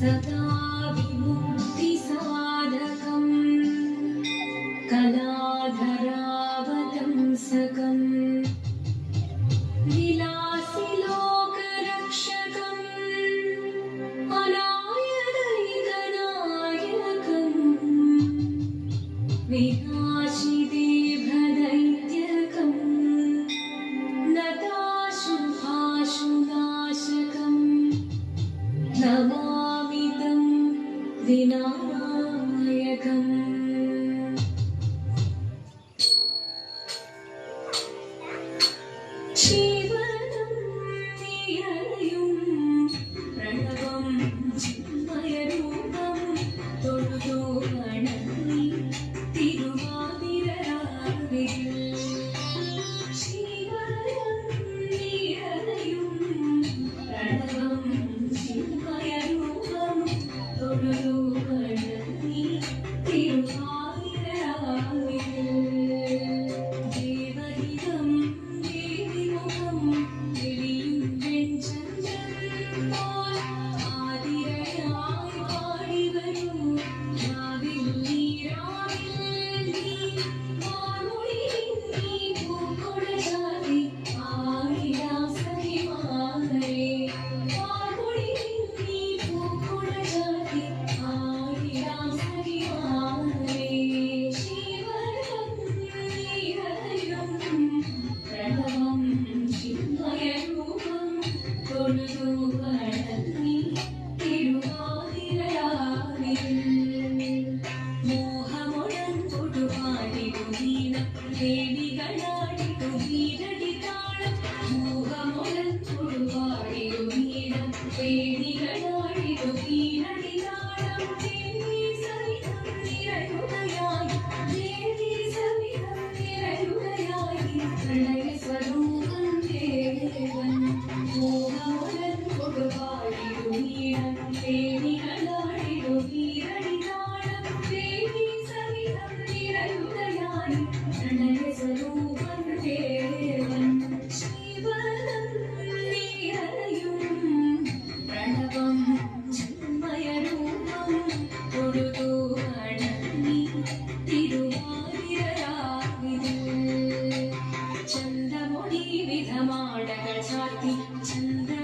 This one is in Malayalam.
सदा विमुक्तिसाधकम् कलाधरावतंसकम् विलासिलोकरक्षकम् अनायदैकनायकम् विनाशिदेभदैत्यकम् नताशुभाशुनाशकम् नमामि तं विनायकम् जीवनं निययुं प्रणवं चिन्मयरूपं തൊഴുതു വണങ്ങി തിരുവാതിരരാവിൽ ജീവനം നിയയും പ്രണവം ചിന്മയരൂപം തൊഴുതു വണങ്ങി തിരുവാതിരരാവിൽ ദേവഹിതം ദേവിമുഖം തെളിയും വെഞ്ചന്ദ്രൻ പോൽ ആതിരയായി പാടി വരൂ രാവിൽ നീ വാർമൊഴി നീ പൂക്കൊട ചാതി ആടിടാം സഖിമാരേ വാർമൊഴി നീ പൂക്കൊട ചാതി ആടിടാം സഖിമാരേ ജീവനം നിറയും പ്രണവം ചിന്മയരൂപം തൊഴുതു വണങ്ങി തിരുവാതിരരാവിൽ മോഹമുടൻ തൊടുപാടിടു വീണം ദേവികളാടിടു വീരടി താളം മോഹമുടൻ തൊടുപാടിടു വീണം ദേവികളാടിടു വീരടി താളം ദേവി സവിധം നിരയുകയായി ദേവി സവിധം നിരയുകയായി പ്രണയ സ്വരൂപം ദേവൻ മോഹമുടൻ തൊടുപാടിടു വീണം ദേവികളാടിടു വീരടി താളം ദേവി സവിധം നിരയുകയായി പ്രണയ സ്വരൂപം ദേവൻ ജീവനം നിറയും പ്രണവം ചിന്മയരൂപം തൊഴുതു വണങ്ങി തിരുവാതിരരാവിൽ ചന്ദ്രമൊഴി വിധമാടകൾ ചാർത്തി ചന്ദ്ര